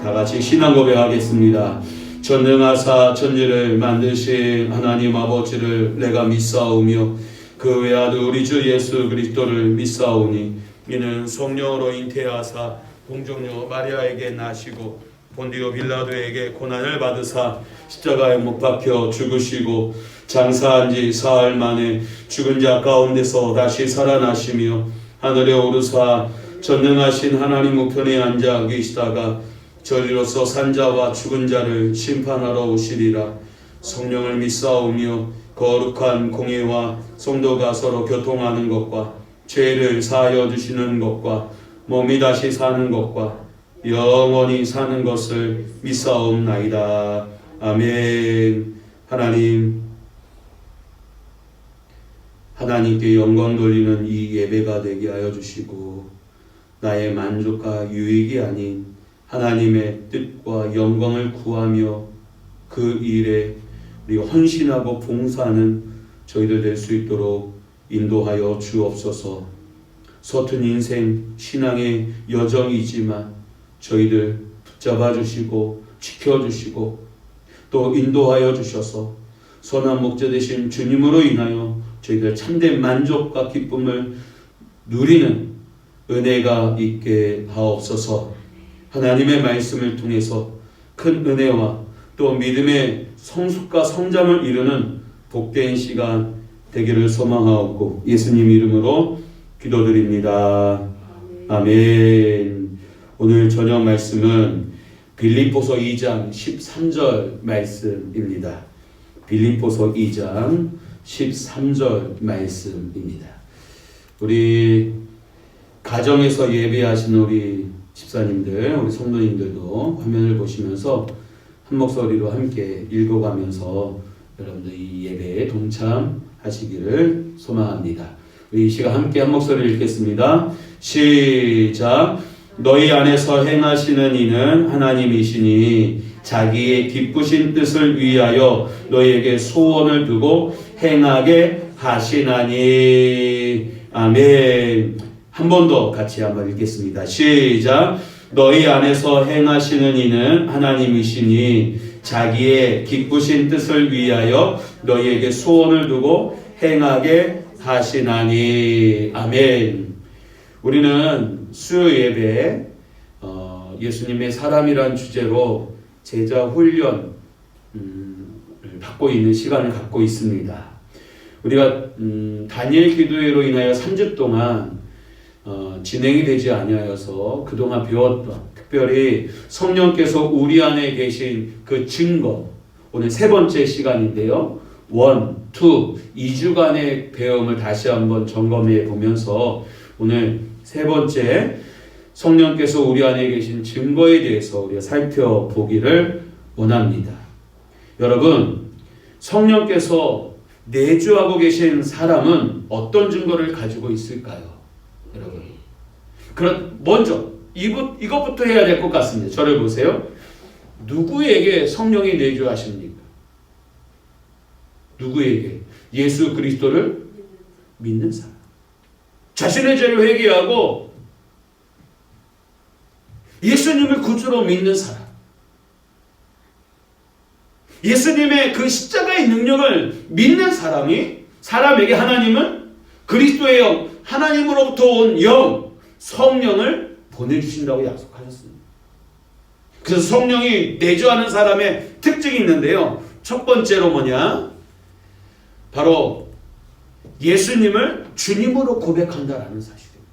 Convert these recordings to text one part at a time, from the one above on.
다 같이 신앙 고백하겠습니다. 전능하사 천지를 만드신 하나님 아버지를 내가 믿사오며 그 외아들 우리 주 예수 그리스도를 믿사오니 이는 성령으로 잉태하사 동정녀 마리아에게 나시고 본디오 빌라도에게 고난을 받으사 십자가에 못 박혀 죽으시고 장사한 지 사흘 만에 죽은 자 가운데서 다시 살아나시며 하늘에 오르사 전능하신 하나님 우편에 앉아 계시다가 저리로서 산자와 죽은 자를 심판하러 오시리라. 성령을 믿사오며 거룩한 공예와 성도가 서로 교통하는 것과 죄를 사하여 주시는 것과 몸이 다시 사는 것과 영원히 사는 것을 믿사옵나이다. 아멘. 하나님께 영광 돌리는 이 예배가 되게 하여 주시고 나의 만족과 유익이 아닌 하나님의 뜻과 영광을 구하며 그 일에 우리가 헌신하고 봉사하는 저희들 될 수 있도록 인도하여 주옵소서. 서툰 인생 신앙의 여정이지만 저희들 붙잡아 주시고 지켜주시고 또 인도하여 주셔서 선한 목자 되신 주님으로 인하여 저희들 참된 만족과 기쁨을 누리는 은혜가 있게 하옵소서. 하나님의 말씀을 통해서 큰 은혜와 또 믿음의 성숙과 성장을 이루는 복된 시간 되기를 소망하옵고 예수님 이름으로 기도드립니다. 아멘. 오늘 저녁 말씀은 빌립보서 2장 13절 말씀입니다. 빌립보서 2장 13절 말씀입니다. 우리 가정에서 예배하시는 우리 집사님들, 우리 성도님들도 화면을 보시면서 한 목소리로 함께 읽어가면서 여러분들 이 예배에 동참하시기를 소망합니다. 우리 이 시간 함께 한 목소리를 읽겠습니다. 시작. 너희 안에서 행하시는 이는 하나님이시니 자기의 기쁘신 뜻을 위하여 너희에게 소원을 두고 행하게 하시나니. 아멘. 한 번 더 같이 한번 읽겠습니다. 시작. 너희 안에서 행하시는 이는 하나님이시니 자기의 기쁘신 뜻을 위하여 너희에게 소원을 두고 행하게 하시나니. 아멘. 우리는 수요 예배에 예수님의 사람이란 주제로 제자 훈련을 받고 있는 시간을 갖고 있습니다. 우리가 다니엘 기도회로 인하여 3주 동안 진행이 되지 아니하여서 그동안 배웠던 특별히 성령께서 우리 안에 계신 그 증거, 오늘 세 번째 시간인데요. 2주간의 배움을 다시 한번 점검해 보면서 오늘 세 번째 성령께서 우리 안에 계신 증거에 대해서 우리가 살펴보기를 원합니다. 여러분, 성령께서 내주하고 계신 사람은 어떤 증거를 가지고 있을까요? 여러분, 그럼 먼저 이것부터 해야 될 것 같습니다. 저를 보세요. 누구에게 성령이 내주하십니까? 누구에게? 예수 그리스도를 믿는 사람. 자신의 죄를 회개하고 예수님을 구주로 믿는 사람. 예수님의 그 십자가의 능력을 믿는 사람에게 하나님은 그리스도의 영, 하나님으로부터 온 영, 성령을 보내주신다고 약속하셨습니다. 그래서 성령이 내주하는 사람의 특징이 있는데요. 첫 번째로 뭐냐? 바로 예수님을 주님으로 고백한다라는 사실입니다.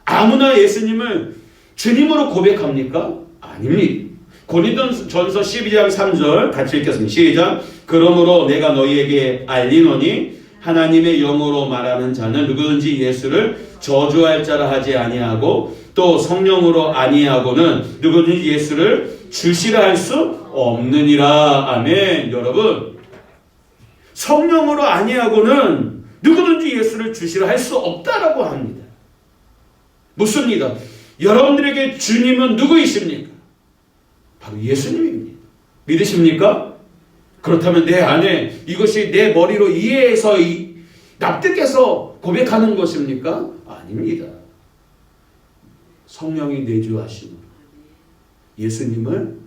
아무나 예수님을 주님으로 고백합니까? 아닙니다. 고린도전서 12장 3절 같이 읽겠습니다. 시작. 그러므로 내가 너희에게 알리노니 하나님의 영으로 말하는 자는 누구든지 예수를 저주할 자라 하지 아니하고 또 성령으로 아니하고는 누구든지 예수를 주시라 할 수 없느니라. 아멘. 여러분, 성령으로 아니하고는 누구든지 예수를 주시라 할 수 없다라고 합니다. 묻습니다. 여러분들에게 주님은 누구이십니까? 바로 예수님입니다. 믿으십니까? 그렇다면 내 안에 이것이 내 머리로 이해해서 납득해서 고백하는 것입니까? 아닙니다. 성령이 내주하심으로 예수님을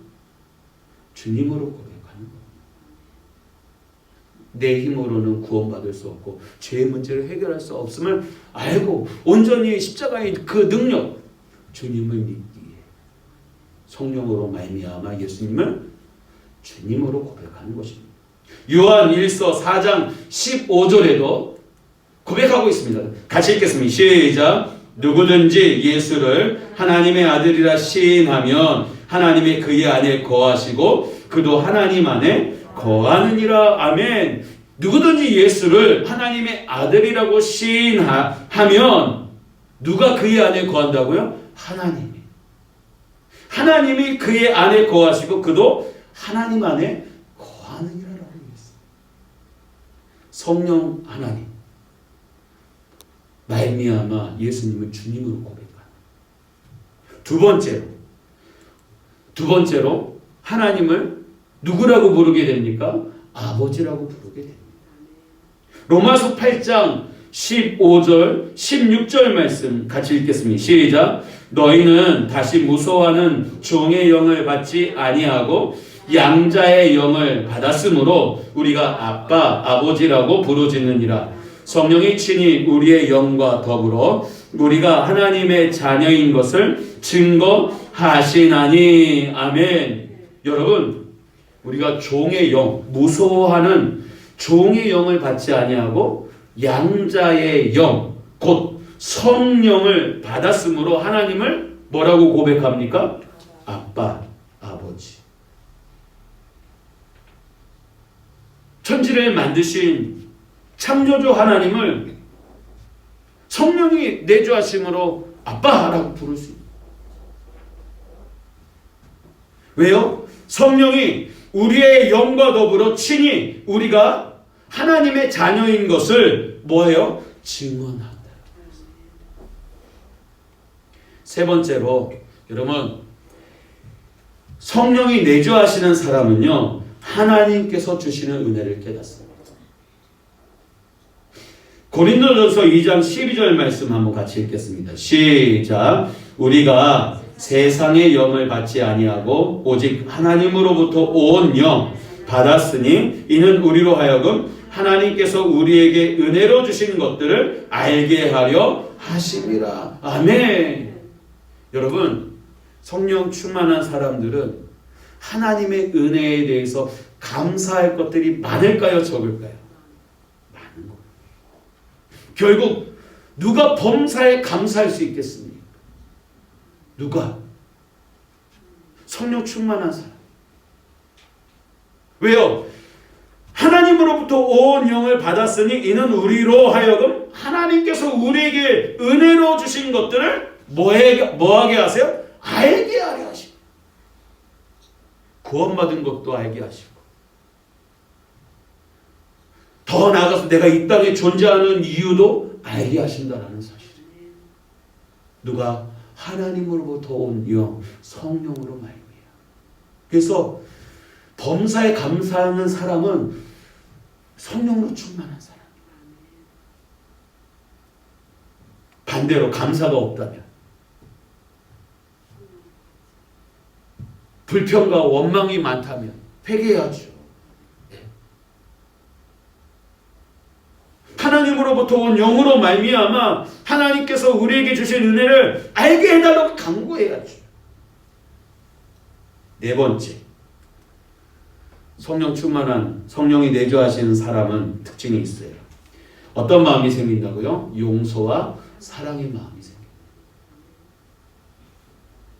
주님으로 고백하는 거예요. 내 힘으로는 구원받을 수 없고 죄의 문제를 해결할 수 없음을 알고 온전히 십자가의 그 능력, 주님을 믿기에 성령으로 말미암아 예수님을 주님으로 고백하는 것입니다. 요한 1서 4장 15절에도 고백하고 있습니다. 같이 읽겠습니다. 시작. 누구든지 예수를 하나님의 아들이라 시인하면 하나님의 그의 안에 거하시고 그도 하나님 안에 거하느니라. 아멘. 누구든지 예수를 하나님의 아들이라고 시인하면 누가 그의 안에 거한다고요? 하나님이. 하나님이 그의 안에 거하시고 그도 하나님 안에 거하느니라라고 했어요. 성령 하나님 말미암아 예수님을 주님으로 고백하는. 두 번째로 하나님을 누구라고 부르게 됩니까? 아버지라고 부르게 됩니다. 로마서 8장 15절 16절 말씀 같이 읽겠습니다. 시작. 너희는 다시 무서워하는 종의 영을 받지 아니하고 양자의 영을 받았으므로 우리가 아빠 아버지라고 부르짖느니라. 성령이 친히 우리의 영과 더불어 우리가 하나님의 자녀인 것을 증거하시나니. 아멘. 여러분, 우리가 종의 영, 무서워하는 종의 영을 받지 아니하고 양자의 영, 곧 성령을 받았으므로 하나님을 뭐라고 고백합니까? 아빠, 아버지. 천지를 만드신 창조주 하나님을 성령이 내주하심으로 아빠라고 부를 수 있습니다. 왜요? 성령이 우리의 영과 더불어 친히 우리가 하나님의 자녀인 것을 뭐예요? 증언한다. 세 번째로 여러분, 성령이 내주하시는 사람은요, 하나님께서 주시는 은혜를 깨닫습니다. 고린도전서 2장 12절 말씀 한번 같이 읽겠습니다. 시작. 우리가 세상의 영을 받지 아니하고 오직 하나님으로부터 온 영 받았으니 이는 우리로 하여금 하나님께서 우리에게 은혜로 주신 것들을 알게 하려 하심이라. 아멘. 여러분, 성령 충만한 사람들은 하나님의 은혜에 대해서 감사할 것들이 많을까요? 적을까요? 많은 것. 결국 누가 범사에 감사할 수 있겠습니까? 누가? 성령 충만한 사람. 왜요? 하나님으로부터 온 영을 받았으니 이는 우리로 하여금 하나님께서 우리에게 은혜로 주신 것들을 뭐하게 하세요? 알게 하려 하시고, 구원받은 것도 알게 하시고, 더 나아가서 내가 이 땅에 존재하는 이유도 알게 하신다라는 사실이에요. 누가? 하나님으로부터 온 영, 성령으로 말미암아. 그래서 범사에 감사하는 사람은 성령으로 충만한 사람. 반대로 감사가 없다면, 불평과 원망이 많다면 회개해야죠. 하나님으로부터 온 영으로 말미암아 하나님께서 우리에게 주신 은혜를 알게 해달라고 간구해야죠. 네 번째, 성령 충만한, 성령이 내주하시는 사람은 특징이 있어요. 어떤 마음이 생긴다고요? 용서와 사랑의 마음이 생깁니다.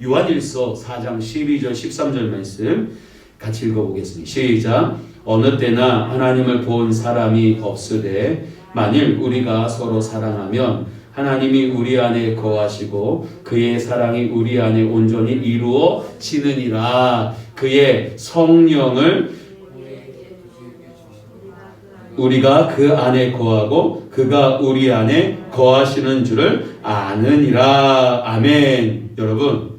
요한일서 4장 12절 13절 말씀 같이 읽어보겠습니다. 시작. 어느 때나 하나님을 본 사람이 없으되 만일 우리가 서로 사랑하면 하나님이 우리 안에 거하시고 그의 사랑이 우리 안에 온전히 이루어지느니라. 그의 성령을 우리가 그 안에 거하고 그가 우리 안에 거하시는 줄을 아느니라. 아멘. 여러분,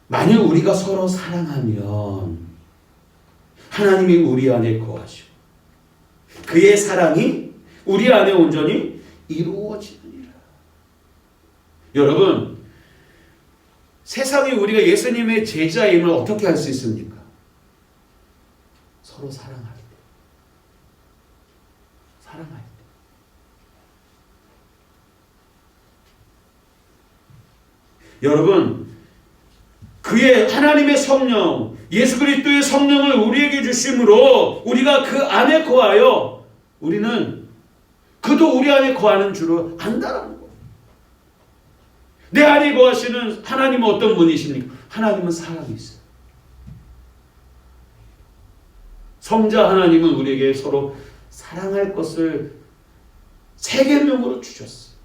만일 우리가 서로 사랑하면 하나님이 우리 안에 거하시고 그의 사랑이 우리 안에 온전히 이루어지느니라. 여러분, 세상에 우리가 예수님의 제자임을 어떻게 할 수 있습니까? 서로 사랑할 때. 사랑할 때. 여러분, 그의 하나님의 성령, 예수 그리스도의 성령을 우리에게 주심으로 우리가 그 안에 거하여 우리는 그도 우리 안에 거하는 줄을 안다라는 거예요. 내 안에 거하시는 하나님은 어떤 분이십니까? 하나님은 사랑이세요. 성자 하나님은 우리에게 서로 사랑할 것을 세 계명으로 주셨어요.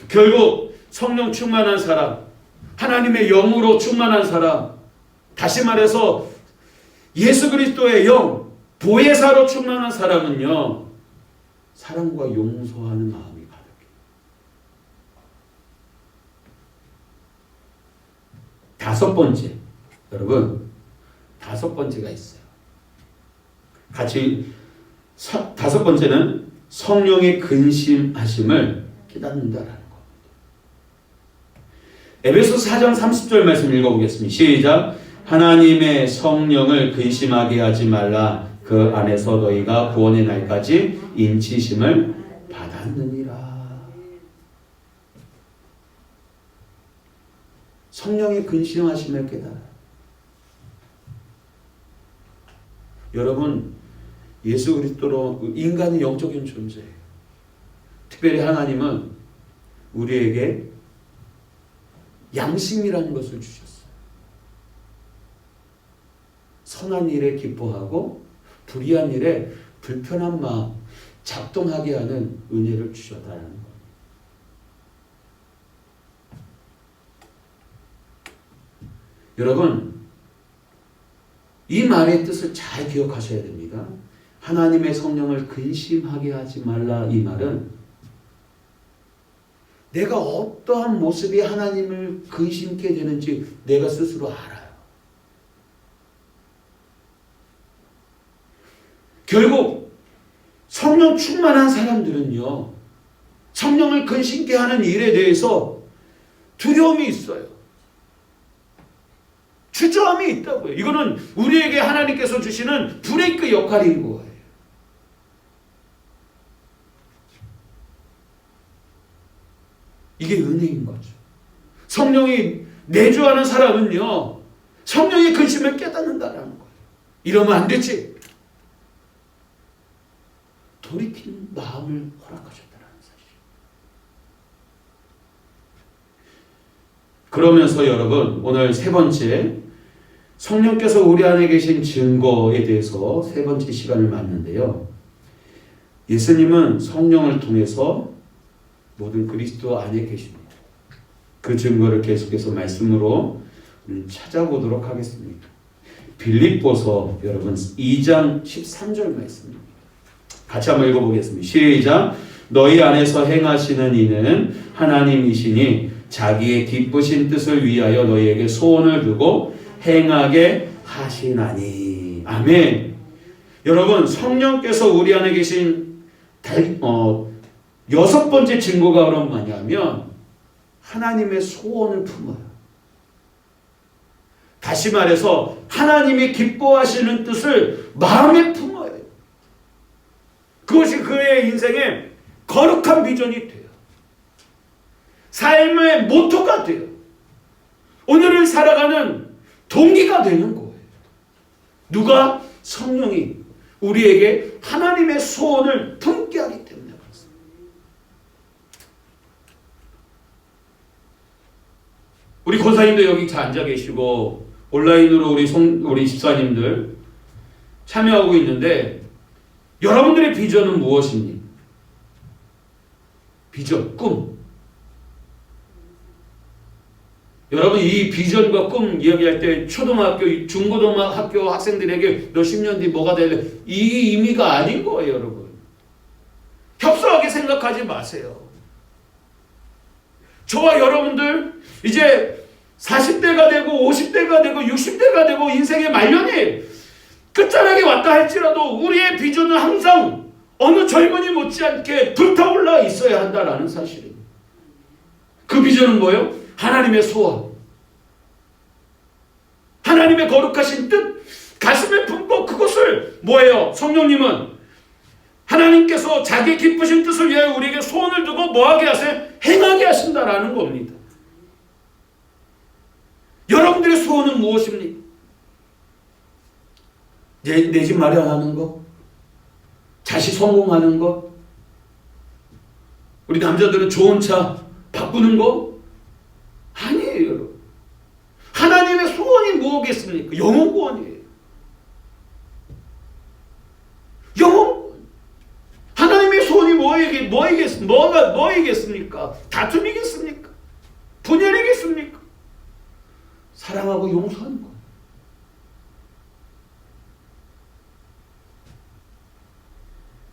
결국 성령 충만한 사람, 하나님의 영으로 충만한 사람, 다시 말해서 예수 그리스도의 영, 보혜사로 충만한 사람은요, 사랑과 용서하는 마음이 가득해요. 다섯 번째, 여러분, 다섯 번째가 있어요. 같이 다섯 번째는 성령의 근심하심을 깨닫는다라는 겁니다. 에베소서 4장 30절 말씀 읽어보겠습니다. 시작. 하나님의 성령을 근심하게 하지 말라. 그 안에서 너희가 구원의 날까지 인치심을 받았느니라. 성령의 근심하심을 깨달아. 여러분, 예수 그리스도로 인간은 영적인 존재예요. 특별히 하나님은 우리에게 양심이라는 것을 주셨어요. 선한 일에 기뻐하고 불의한 일에 불편한 마음 작동하게 하는 은혜를 주셨다는 거예요. 여러분, 이 말의 뜻을 잘 기억하셔야 됩니다. 하나님의 성령을 근심하게 하지 말라. 이 말은 내가 어떠한 모습이 하나님을 근심케 되는지 내가 스스로 알아요. 결국 성령 충만한 사람들은요, 성령을 근심케 하는 일에 대해서 두려움이 있어요. 주저함이 있다고요. 이거는 우리에게 하나님께서 주시는 브레이크 역할인 거예요. 이게 은혜인 거죠. 성령이 내주하는 사람은요, 성령의 근심을 깨닫는다는 거예요. 이러면 안 되지. 돌이키는 마음을 허락하셨다는 사실. 그러면서 여러분, 오늘 세 번째, 성령께서 우리 안에 계신 증거에 대해서 세 번째 시간을 맞는데요. 예수님은 성령을 통해서 모든 그리스도 안에 계십니다. 그 증거를 계속해서 말씀으로 찾아보도록 하겠습니다. 빌립보서 여러분 2장 13절 말씀입니다. 같이 한번 읽어보겠습니다. 시작. 너희 안에서 행하시는 이는 하나님이시니 자기의 기쁘신 뜻을 위하여 너희에게 소원을 두고 행하게 하시나니. 아멘. 여러분, 성령께서 우리 안에 계신 여섯 번째 증거가 그럼 뭐냐면 하나님의 소원을 품어요. 다시 말해서 하나님이 기뻐하시는 뜻을 마음에 품어요. 그것이 그의 인생의 거룩한 비전이 돼요. 삶의 모토가 돼요. 오늘을 살아가는 동기가 되는 거예요. 누가? 성령이 우리에게 하나님의 소원을 품게 하기 때문에 그렇습니다. 우리 권사님도 여기 다 앉아 계시고 온라인으로 우리 집사님들 참여하고 있는데 여러분들의 비전은 무엇입니까? 비전, 꿈. 여러분, 이 비전과 꿈 이야기할 때 초등학교, 중고등학교 학생들에게 너 10년 뒤 뭐가 될래? 이 의미가 아닌 거예요, 여러분. 협소하게 생각하지 마세요. 저와 여러분들 이제 40대가 되고 50대가 되고 60대가 되고 인생의 말년이 끝자락에 왔다 할지라도 우리의 비전은 항상 어느 젊은이 못지않게 불타올라 있어야 한다라는 사실입니다. 그 비전은 뭐예요? 하나님의 소원, 하나님의 거룩하신 뜻 가슴에 품고 그것을 뭐예요? 성령님은 하나님께서 자기 기쁘신 뜻을 위하여 우리에게 소원을 두고 뭐하게 하세요? 행하게 하신다라는 겁니다. 여러분들의 소원은 무엇입니까? 내 집 마련하는 것? 자식 성공하는 것? 우리 남자들은 좋은 차 바꾸는 거? 아니에요, 여러분. 하나님의 소원이 뭐겠습니까? 영혼 구원이에요. 영혼. 하나님의 소원이 뭐이겠습니까? 다툼이겠습니까? 분열이겠습니까? 사랑하고 용서하는 것.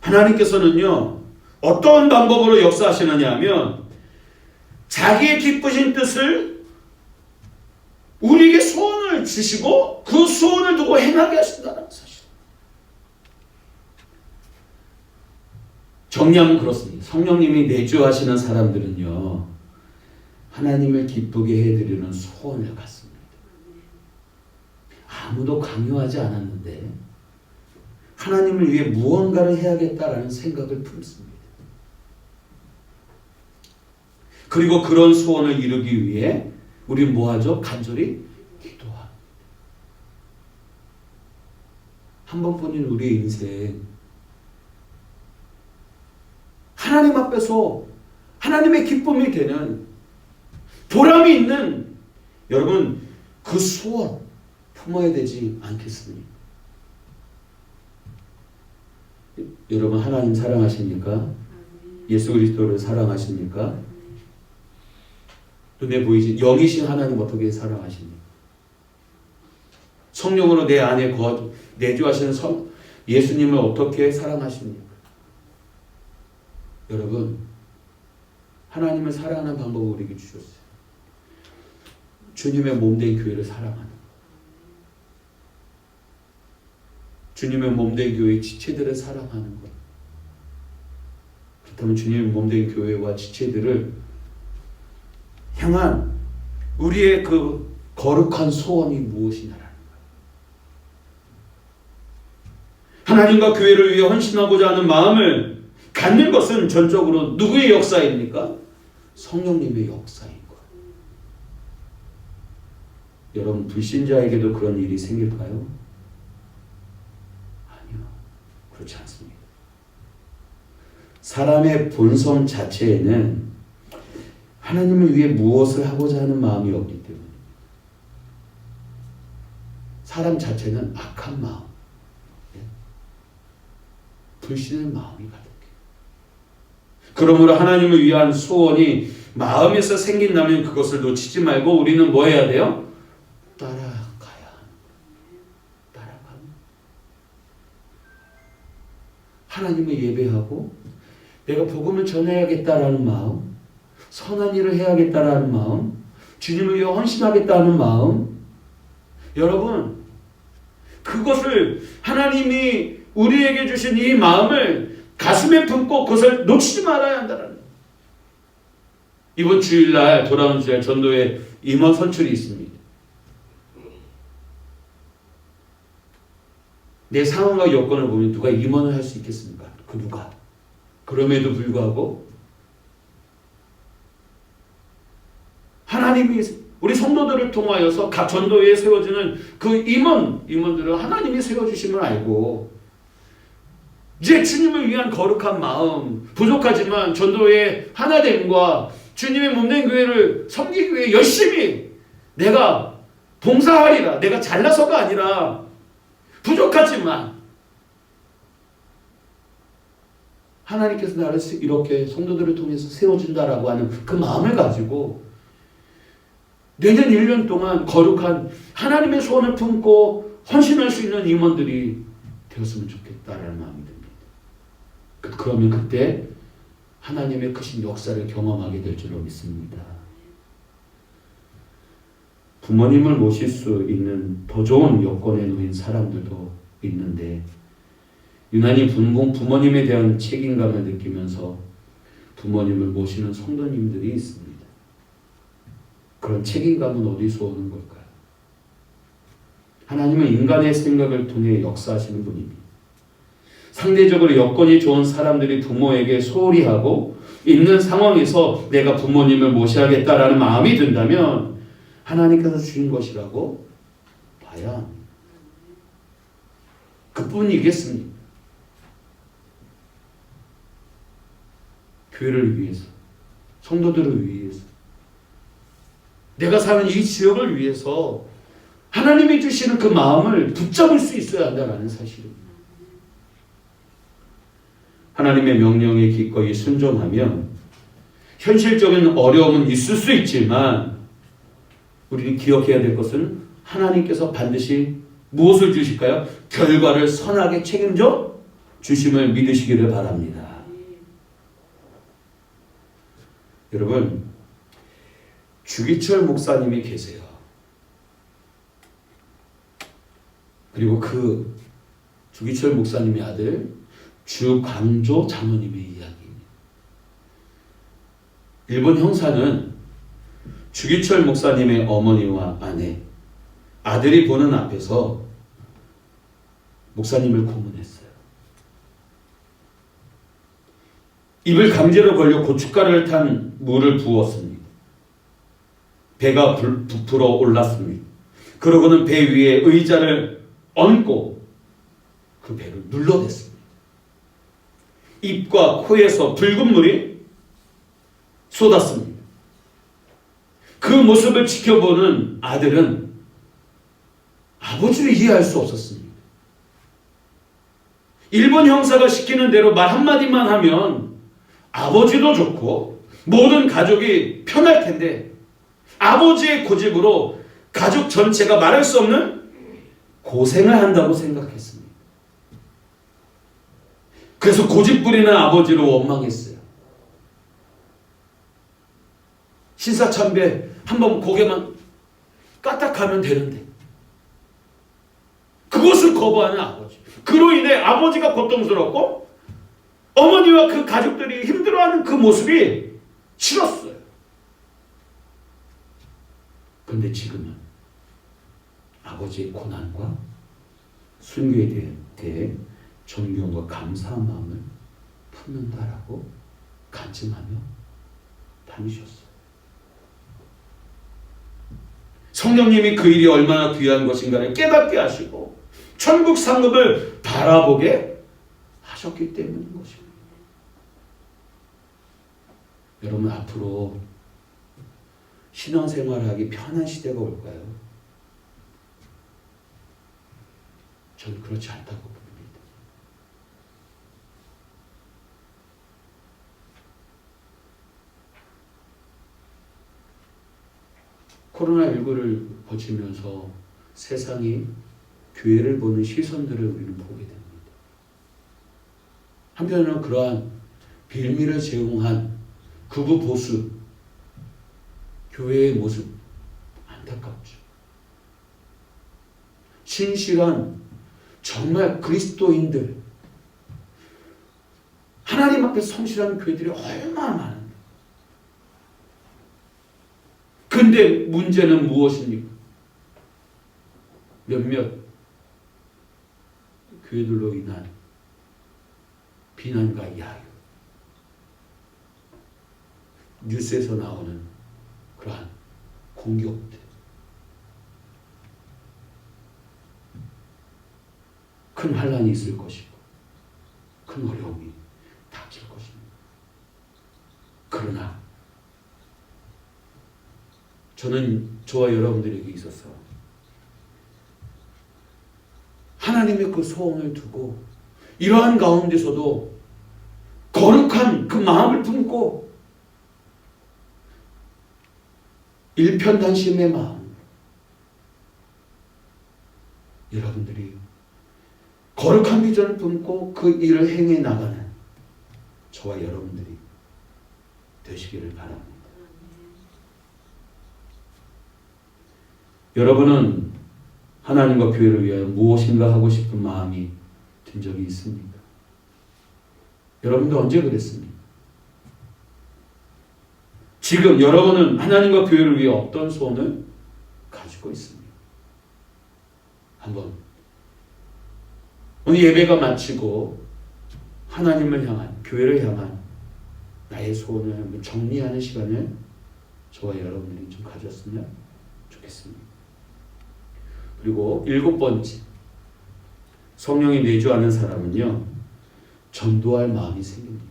하나님께서는요, 어떤 방법으로 역사하시느냐 하면 자기의 기쁘신 뜻을 우리에게 소원을 주시고 그 소원을 두고 행하게 하신다는 사실. 정리하면 그렇습니다. 성령님이 내주하시는 사람들은요, 하나님을 기쁘게 해드리는 소원을 갖습니다. 아무도 강요하지 않았는데 하나님을 위해 무언가를 해야겠다라는 생각을 품습니다. 그리고 그런 소원을 이루기 위해 우리는 뭐하죠? 간절히 기도합니다. 한 번뿐인 우리의 인생, 하나님 앞에서 하나님의 기쁨이 되는, 보람이 있는, 여러분 그 소원 품어야 되지 않겠습니까? 여러분 하나님 사랑하십니까? 예수 그리스도를 사랑하십니까? 눈에 보이지? 영이신 하나님 어떻게 사랑하십니까? 성령으로 내 안에 내주하시는 예수님을 어떻게 사랑하십니까? 여러분, 하나님을 사랑하는 방법을 우리에게 주셨어요. 주님의 몸된 교회를 사랑하는 것. 주님의 몸된 교회의 지체들을 사랑하는 것. 그렇다면 주님의 몸된 교회와 지체들을 향한 우리의 그 거룩한 소원이 무엇이냐라는 거예요. 하나님과 교회를 위해 헌신하고자 하는 마음을 갖는 것은 전적으로 누구의 역사입니까? 성령님의 역사인 거예요. 여러분, 불신자에게도 그런 일이 생길까요? 아니요. 그렇지 않습니다. 사람의 본성 자체에는 하나님을 위해 무엇을 하고자 하는 마음이 없기 때문에 사람 자체는 악한 마음, 불신의 마음이 가득해요. 그러므로 하나님을 위한 소원이 마음에서 생긴다면 그것을 놓치지 말고 우리는 뭐 해야 돼요? 따라가야 합니다. 따라가면 하나님을 예배하고 내가 복음을 전해야겠다라는 마음, 선한 일을 해야겠다라는 마음, 주님을 위해 헌신하겠다는 마음, 여러분 그것을 하나님이 우리에게 주신 이 마음을 가슴에 품고 그것을 놓치지 말아야 한다는 거예요. 이번 주일날 돌아온 주일 전도회 임원 선출이 있습니다. 내 상황과 여건을 보면 누가 임원을 할 수 있겠습니까? 그 누가? 그럼에도 불구하고 하나님이 우리 성도들을 통하여서 각 전도회에 세워지는 그 임원들을 하나님이 세워주심을 알고 이제 주님을 위한 거룩한 마음, 부족하지만 전도회의 하나됨과 주님의 몸된 교회를 섬기기 위해 열심히 내가 봉사하리라. 내가 잘나서가 아니라 부족하지만 하나님께서 나를 이렇게 성도들을 통해서 세워준다라고 하는 그 마음을 가지고 내년 1년 동안 거룩한 하나님의 소원을 품고 헌신할 수 있는 임원들이 되었으면 좋겠다라는 마음이 듭니다. 그러면 그때 하나님의 크신 역사를 경험하게 될 줄로 믿습니다. 부모님을 모실 수 있는 더 좋은 여건에 놓인 사람들도 있는데 유난히 부모님에 대한 책임감을 느끼면서 부모님을 모시는 성도님들이 있습니다. 그런 책임감은 어디서 오는 걸까요? 하나님은 인간의 생각을 통해 역사하시는 분입니다. 상대적으로 여건이 좋은 사람들이 부모에게 소홀히 하고 있는 상황에서 내가 부모님을 모셔야겠다라는 마음이 든다면 하나님께서 주신 것이라고 봐야 합니다. 그뿐이겠습니까? 교회를 위해서, 성도들을 위해서, 내가 사는 이 지역을 위해서 하나님이 주시는 그 마음을 붙잡을 수 있어야 한다는 사실입니다. 하나님의 명령에 기꺼이 순종하면 현실적인 어려움은 있을 수 있지만 우리는 기억해야 될 것은 하나님께서 반드시 무엇을 주실까요? 결과를 선하게 책임져 주심을 믿으시기를 바랍니다. 여러분, 주기철 목사님이 계세요. 그리고 그 주기철 목사님의 아들 주광조 장로님의 이야기입니다. 일본 형사는 주기철 목사님의 어머니와 아내, 아들이 보는 앞에서 목사님을 고문했어요. 입을 강제로 벌려 고춧가루를 탄 물을 부었습니다. 배가 부풀어 올랐습니다. 그러고는 배 위에 의자를 얹고 그 배를 눌러댔습니다. 입과 코에서 붉은 물이 쏟았습니다. 그 모습을 지켜보는 아들은 아버지를 이해할 수 없었습니다. 일본 형사가 시키는 대로 말 한마디만 하면 아버지도 좋고 모든 가족이 편할 텐데 아버지의 고집으로 가족 전체가 말할 수 없는 고생을 한다고 생각했습니다. 그래서 고집 부리는 아버지로 원망했어요. 신사참배 한번 고개만 까딱하면 되는데 그것을 거부하는 아버지. 그로 인해 아버지가 고통스럽고 어머니와 그 가족들이 힘들어하는 그 모습이 싫었어요. 그런데 지금은 아버지의 고난과 순교에 대해 존경과 감사한 마음을 품는다라고 간증하며 다니셨어요. 성령님이 그 일이 얼마나 귀한 것인가를 깨닫게 하시고 천국 상급을 바라보게 하셨기 때문인 것입니다. 여러분, 앞으로 신앙생활하기 편한 시대가 올까요? 저는 그렇지 않다고 봅니다. 코로나19를 거치면서 세상이 교회를 보는 시선들을 우리는 보게 됩니다. 한편으로는 그러한 빌미를 제공한 극우 보수 교회의 모습 안타깝죠. 신실한 정말 그리스도인들, 하나님 앞에 성실한 교회들이 얼마나 많은데. 근데 문제는 무엇입니까? 몇몇 교회들로 인한 비난과 야유, 뉴스에서 나오는 그러한 공격들, 큰 환란이 있을 것이고 큰 어려움이 닥칠 것입니다. 그러나 저는 저와 여러분들에게 있어서 하나님의 그 소원을 두고 이러한 가운데서도 거룩한 그 마음을 품고 일편단심의 마음, 여러분들이 거룩한 비전을 품고 그 일을 행해 나가는 저와 여러분들이 되시기를 바랍니다. 여러분은 하나님과 교회를 위하여 무엇인가 하고 싶은 마음이 든 적이 있습니까? 여러분도 언제 그랬습니까? 지금 여러분은 하나님과 교회를 위해 어떤 소원을 가지고 있습니까? 한번 오늘 예배가 마치고 하나님을 향한, 교회를 향한 나의 소원을 한번 정리하는 시간을 저와 여러분들이 좀 가졌으면 좋겠습니다. 그리고 7번째, 성령이 내주하는 사람은요, 전도할 마음이 생깁니다.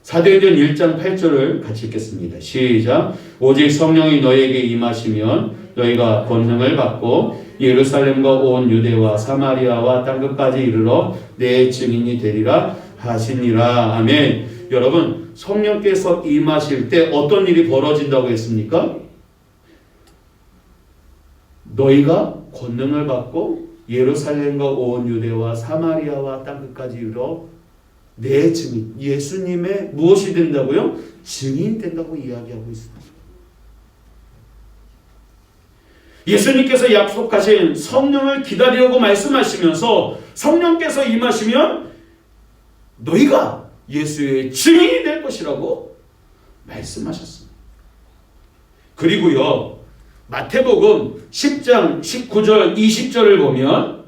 사도행전 1장 8절을 같이 읽겠습니다. 시작. 오직 성령이 너에게 임하시면 너희가 권능을 받고 예루살렘과 온 유대와 사마리아와 땅끝까지 이르러 내 증인이 되리라 하시니라. 아멘. 여러분, 성령께서 임하실 때 어떤 일이 벌어진다고 했습니까? 너희가 권능을 받고 예루살렘과 온 유대와 사마리아와 땅끝까지 이르러 내 증인, 예수님의 무엇이 된다고요? 증인 된다고 이야기하고 있습니다. 예수님께서 약속하신 성령을 기다리라고 말씀하시면서 성령께서 임하시면 너희가 예수의 증인이 될 것이라고 말씀하셨습니다. 그리고요, 마태복음 10장 19절 20절을 보면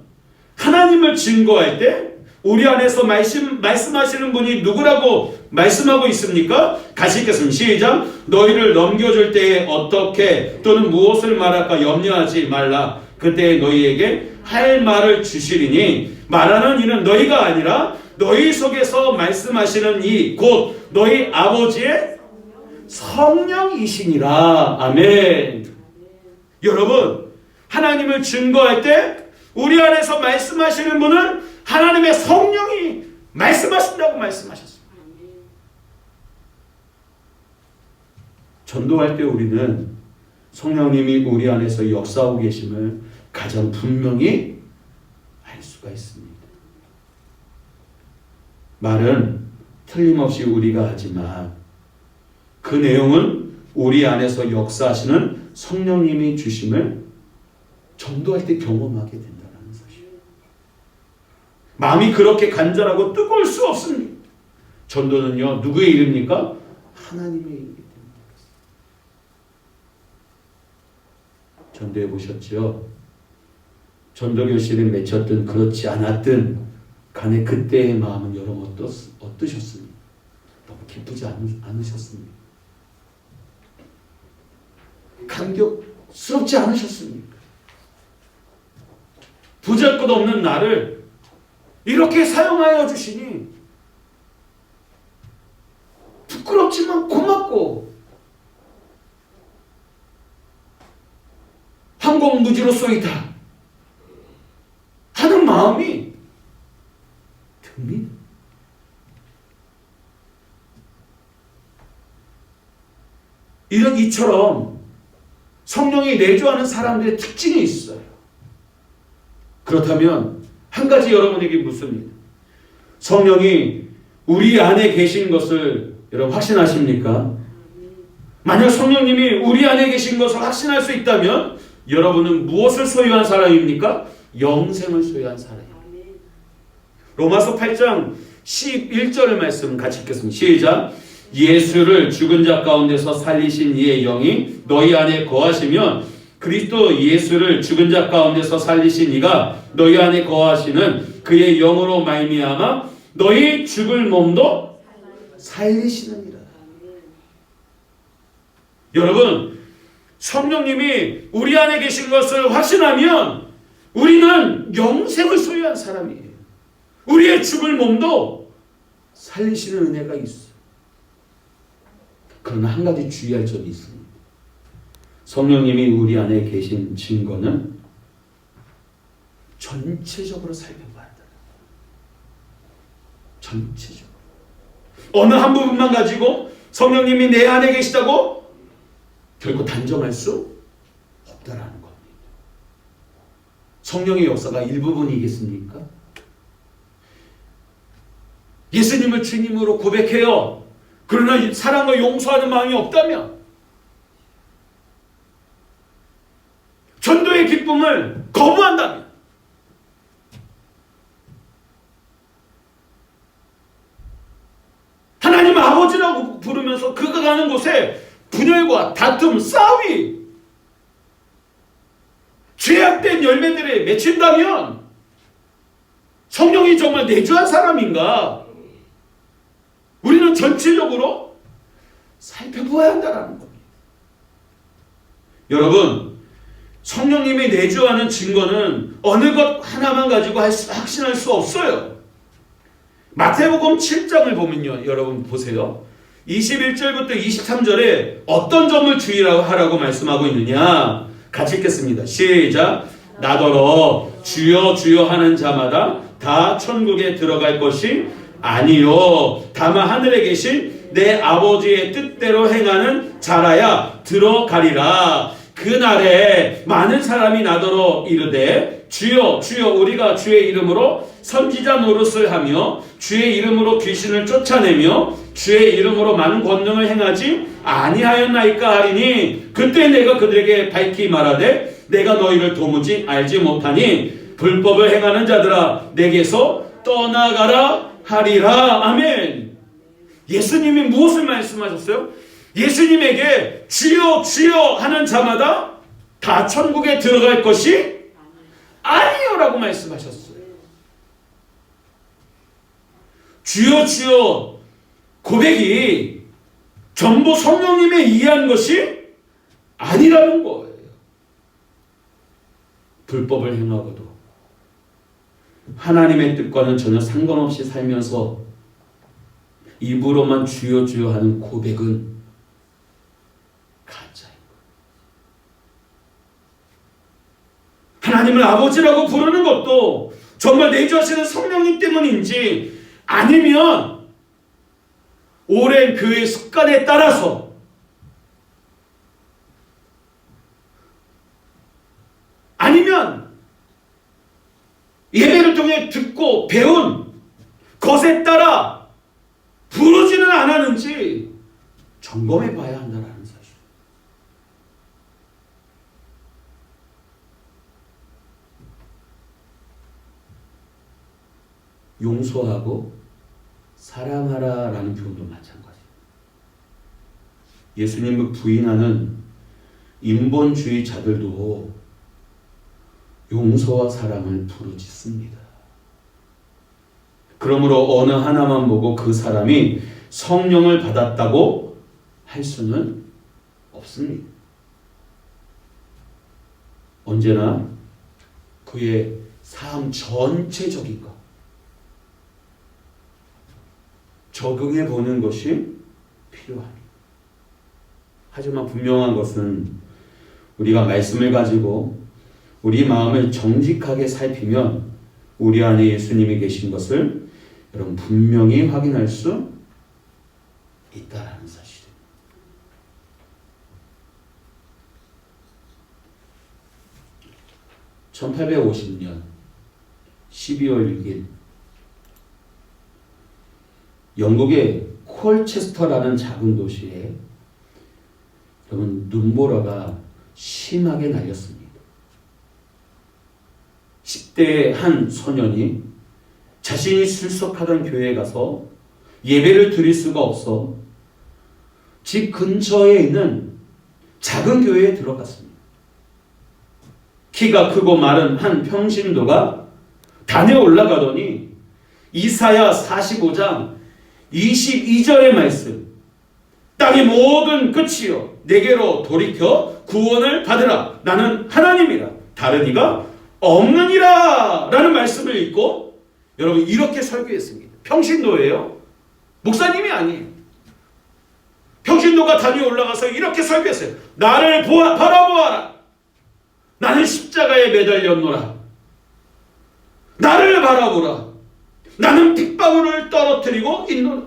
하나님을 증거할 때 우리 안에서 말씀하시는 분이 누구라고 말씀하고 있습니까? 같이 읽겠습니다. 시작. 너희를 넘겨줄 때에 어떻게 또는 무엇을 말할까 염려하지 말라. 그때 너희에게 할 말을 주시리니 말하는 이는 너희가 아니라 너희 속에서 말씀하시는 이 곧 너희 아버지의 성령이시니라. 아멘. 여러분, 하나님을 증거할 때 우리 안에서 말씀하시는 분은 하나님의 성령이 말씀하신다고 말씀하셨습니다. 전도할 때 우리는 성령님이 우리 안에서 역사하고 계심을 가장 분명히 알 수가 있습니다. 말은 틀림없이 우리가 하지만 그 내용은 우리 안에서 역사하시는 성령님이 주심을 전도할 때 경험하게 된다는 사실. 마음이 그렇게 간절하고 뜨거울 수 없습니다. 전도는요, 누구의 일입니까? 하나님의 일이기 때문에. 전도해 보셨죠? 전도교실에 맺혔든 그렇지 않았든 간에 그때의 마음은 여러분 어떠셨습니까? 너무 기쁘지 않으셨습니까? 감격스럽지 않으셨습니까? 보잘것없는 나를 이렇게 사용하여 주시니 부끄럽지만 고맙고 항공무지로소이다 하는 마음이 듭니다. 이처럼 성령이 내주하는 사람들의 특징이 있어요. 그렇다면 한 가지 여러분에게 묻습니다. 성령이 우리 안에 계신 것을 여러분 확신하십니까? 만약 성령님이 우리 안에 계신 것을 확신할 수 있다면 여러분은 무엇을 소유한 사람입니까? 영생을 소유한 사람입니다. 로마서 8장 11절의 말씀 같이 읽겠습니다. 시작. 예수를 죽은 자 가운데서 살리신 이의 영이 너희 안에 거하시면 그리스도 예수를 죽은 자 가운데서 살리신 이가 너희 안에 거하시는 그의 영으로 말미암아 너희 죽을 몸도 살리시느니라. 여러분, 성령님이 우리 안에 계신 것을 확신하면 우리는 영생을 소유한 사람이에요. 우리의 죽을 몸도 살리시는 은혜가 있어요. 그러나 한 가지 주의할 점이 있습니다. 성령님이 우리 안에 계신 증거는 전체적으로 살펴봐야 돼요. 전체적으로. 어느 한 부분만 가지고 성령님이 내 안에 계시다고 결코 단정할 수 없다라는 겁니다. 성령의 역사가 일부분이겠습니까? 예수님을 주님으로 고백해요. 그러나 사랑과 용서하는 마음이 없다면, 전도의 기쁨을 거부한다면, 하나님 아버지라고 부르면서 그가 가는 곳에 분열과 다툼, 싸움이 죄악된 열매들에 맺힌다면 성령이 정말 내주한 사람인가? 우리는 전체적으로 살펴보아야 한다는 겁니다. 여러분, 성령님이 내주하는 증거는 어느 것 하나만 가지고 확신할 수 없어요. 마태복음 7장을 보면요, 여러분 보세요. 21절부터 23절에 어떤 점을 주의하라고 말씀하고 있느냐? 같이 읽겠습니다. 시작. 나더러 주여 주여 하는 자마다 다 천국에 들어갈 것이 아니요 다만 하늘에 계신 내 아버지의 뜻대로 행하는 자라야 들어가리라. 그날에 많은 사람이 나더러 이르되 주여 주여 우리가 주의 이름으로 선지자 노릇을 하며 주의 이름으로 귀신을 쫓아내며 주의 이름으로 많은 권능을 행하지 아니하였나이까 하리니 그때 내가 그들에게 밝히 말하되 내가 너희를 도무지 알지 못하니 불법을 행하는 자들아 내게서 떠나가라 하리라. 아멘. 예수님이 무엇을 말씀하셨어요? 예수님에게 주여 주여 하는 자마다 다 천국에 들어갈 것이 아니요라고 말씀하셨어요. 주여 주여 고백이 전부 성령님의 이해한 것이 아니라는 거예요. 불법을 행하고도 하나님의 뜻과는 전혀 상관없이 살면서 입으로만 주여 주여 하는 고백은 가짜인 거예요. 하나님을 아버지라고 부르는 것도 정말 내주하시는 성령님 때문인지 아니면 오랜 그의 습관에 따라서 아니면 예배를 통해 듣고 배운 것에 따라 부르지는 않았는지 점검해 봐야 한다는 사실. 용서하고 사랑하라라는 표현도 마찬가지입니다. 예수님을 부인하는 인본주의자들도 용서와 사랑을 부르짖습니다. 그러므로 어느 하나만 보고 그 사람이 성령을 받았다고 할 수는 없습니다. 언제나 그의 삶 전체적인 것 적응해 보는 것이 필요합니다. 하지만 분명한 것은 우리가 말씀을 가지고 우리 마음을 정직하게 살피면 우리 안에 예수님이 계신 것을 여러분 분명히 확인할 수 있다라는 사실입니다. (1850년 12월 6일) 영국의 콜체스터라는 작은 도시에 여러분 눈보라가 심하게 날렸습니다. 10대의 한 소년이 자신이 출석하던 교회에 가서 예배를 드릴 수가 없어 집 근처에 있는 작은 교회에 들어갔습니다. 키가 크고 마른 한 평신도가 단에 올라가더니 이사야 45장 22절의 말씀 땅의 모든 끝이여 내게로 돌이켜 구원을 받으라 나는 하나님이라 다른 이가 없느니라 라는 말씀을 읽고 여러분 이렇게 설교했습니다. 평신도예요. 목사님이 아니에요. 평신도가 단위에 올라가서 이렇게 설교했어요. 나를 바라보아라. 나는 십자가에 매달렸노라. 나를 바라보라. 나는 핏방울을 떨어뜨리고 있노라.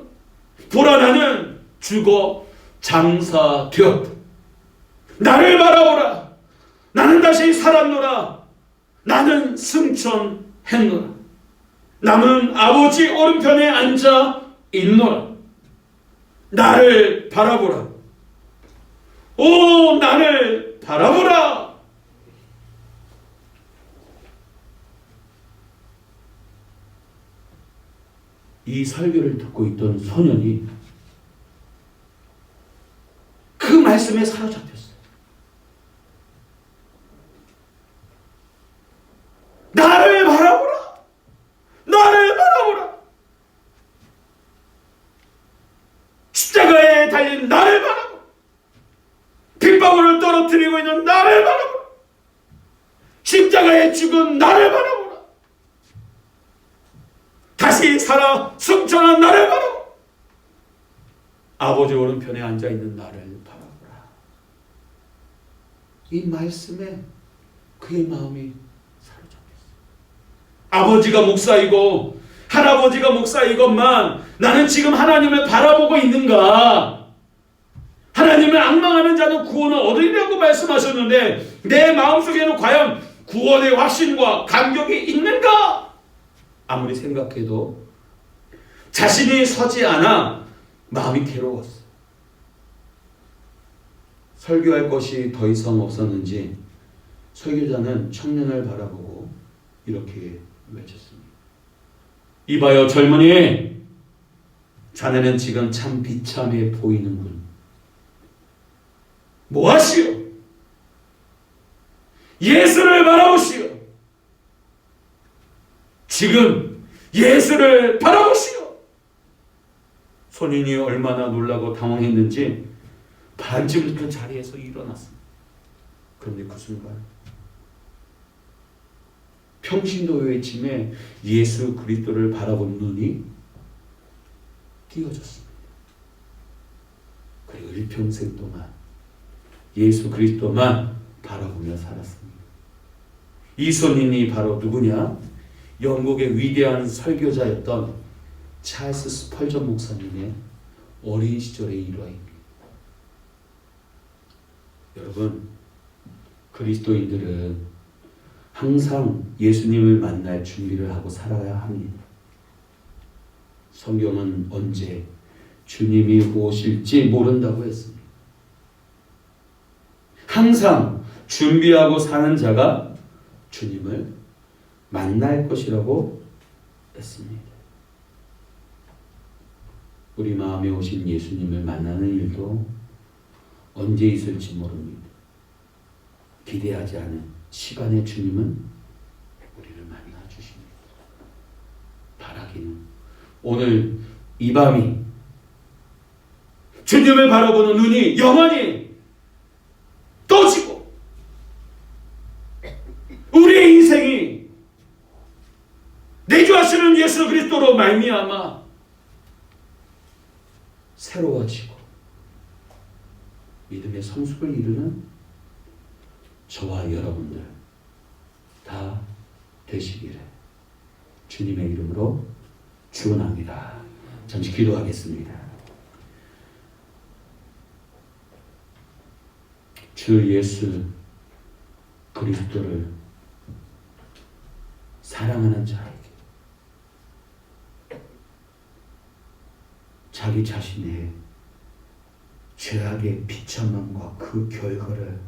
보라 나는 죽어 장사되었다. 나를 바라보라. 나는 다시 살았노라. 나는 승천했노라. 나는 아버지 오른편에 앉아 있노라. 나를 바라보라. 오 나를 바라보라. 이 설교를 듣고 있던 소년이 그 말씀에 사로잡혔어요. 기다리고 있는 나를 바라보라. 십자가에 죽은 나를 바라보라. 다시 살아 승천한 나를 바라보라. 아버지 오른편에 앉아있는 나를 바라보라. 이 말씀에 그의 마음이 사로잡혔어요. 아버지가 목사이고 할아버지가 목사이건만 나는 지금 하나님을 바라보고 있는가? 하나님을 앙망하는 자는 구원을 얻으리라고 말씀하셨는데 내 마음속에는 과연 구원의 확신과 감격이 있는가? 아무리 생각해도 자신이 서지 않아 마음이 괴로웠어. 설교할 것이 더 이상 없었는지 설교자는 청년을 바라보고 이렇게 외쳤습니다. 이봐요 젊은이, 자네는 지금 참 비참해 보이는군. 뭐하시오? 예수를 바라보시오. 지금 예수를 바라보시오. 소년이 얼마나 놀라고 당황했는지 반쯤부터 자리에서 일어났습니다. 그런데 그 순간 평신도의 외침에 예수 그리스도를 바라본 눈이 띄어졌습니다. 그리고 일평생 동안 예수 그리스도만 바라보며 살았습니다. 이 소년이 바로 누구냐? 영국의 위대한 설교자였던 찰스 스펄전 목사님의 어린 시절의 일화입니다. 여러분, 그리스도인들은 항상 예수님을 만날 준비를 하고 살아야 합니다. 성경은 언제 주님이 오실지 모른다고 했습니다. 항상 준비하고 사는 자가 주님을 만날 것이라고 했습니다. 우리 마음에 오신 예수님을 만나는 일도 언제 있을지 모릅니다. 기대하지 않은 시간에 주님은 우리를 만나 주십니다. 바라기는 오늘 이 밤이 주님을 바라보는 눈이 영원히 떠지고 우리의 인생이 내주하시는 예수 그리스도로 말미암아 새로워지고 믿음의 성숙을 이루는 저와 여러분들 다 되시기를 주님의 이름으로 축원합니다. 잠시 기도하겠습니다. 주 예수 그리스도를 사랑하는 자에게 자기 자신의 죄악의 비참함과 그 결과를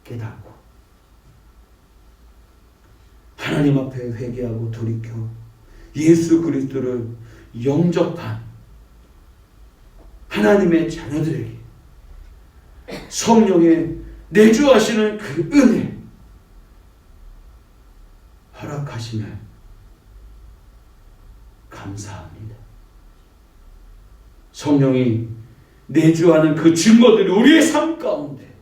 깨닫고 하나님 앞에 회개하고 돌이켜 예수 그리스도를 영접한 하나님의 자녀들에게 성령의 내주하시는 그 은혜 허락하시며 감사합니다. 성령이 내주하는 그 증거들이 우리의 삶 가운데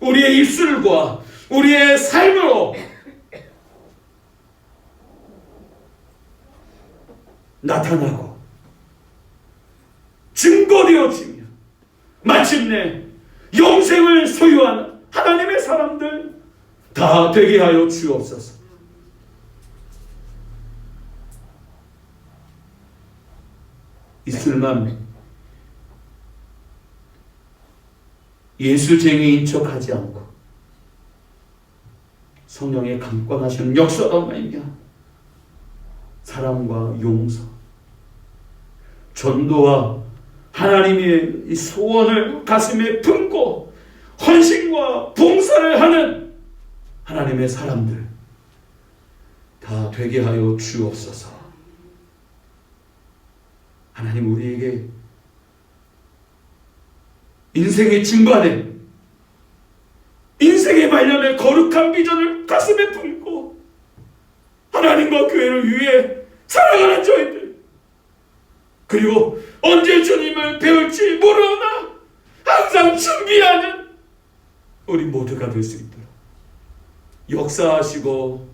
우리의 입술과 우리의 삶으로 나타나고 증거되어지며 마침내 영생을 소유하는 하나님의 사람들 다 되게 하여 주옵소서. 이슬만 예수쟁이인 척하지 않고 성령의 강권하시는 역사로 말미암아 사랑과 용서, 전도와 하나님의 이 소원을 가슴에 품고 헌신과 봉사를 하는 하나님의 사람들 다 되게 하여 주옵소서. 하나님 우리에게 인생의 중반에 인생의 말년에 거룩한 비전을 가슴에 품고 하나님과 교회를 위해 살아가는 저희들, 그리고 언제 주님을 배울지 모르나 항상 준비하는 우리 모두가 될 수 있도록 역사하시고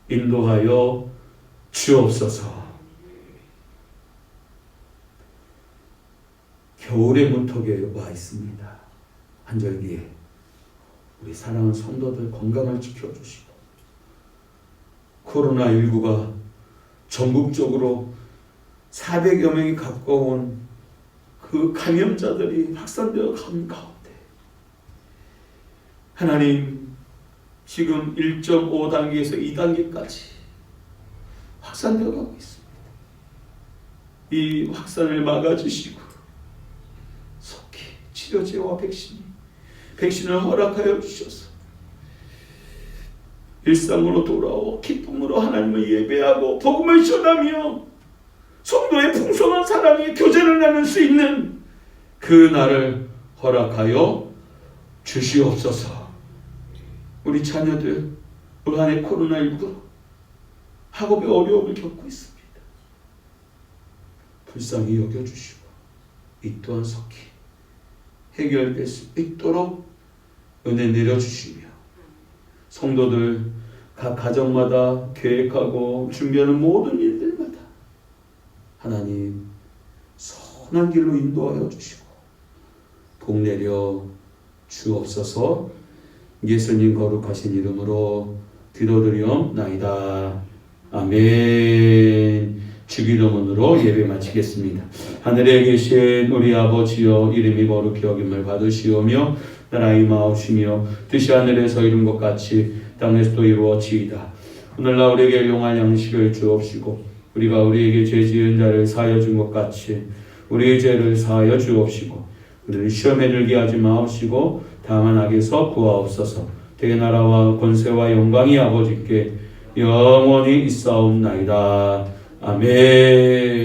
인도하여 주옵소서. 겨울의 문턱에 와 있습니다. 한절기에 우리 사랑하는 성도들 건강을 지켜주시고, 코로나19가 전국적으로 400여 명이 가까운 그 감염자들이 확산되어 가는 가운데 하나님, 지금 1.5단계에서 2단계까지 확산되어 가고 있습니다. 이 확산을 막아주시고 속히 치료제와 백신을 허락하여 주셔서 일상으로 돌아오 기쁨으로 하나님을 예배하고 복음을 전하며 성도의 풍성한 사랑의 교제를 나눌 수 있는 그 날을 허락하여 주시옵소서. 우리 자녀들 올 한해 코로나19로 학업의 어려움을 겪고 있습니다. 불쌍히 여겨주시고 이 또한 속히 해결될 수 있도록 은혜 내려주시며, 성도들 각 가정마다 계획하고 준비하는 모든 일들마다 하나님 선한 길로 인도하여 주시고 복 내려 주옵소서. 예수님 거룩하신 이름으로 기도드리옵나이다. 아멘. 주기도문으로 예배 마치겠습니다. 하늘에 계신 우리 아버지여, 이름이 거룩히 여김을 받으시오며 나라의 마옵시며 뜻이 하늘에서 이룬 것 같이 땅에서도 이루어지이다. 오늘날 우리에게 용할 양식을 주옵시고 우리가 우리에게 죄 지은 자를 사하여 준 것 같이 우리의 죄를 사하여 주옵시고 우리를 시험에 들게 하지 마옵시고 다만 악에서 구하옵소서. 대개 나라와 권세와 영광이 아버지께 영원히 있사옵나이다. 아멘.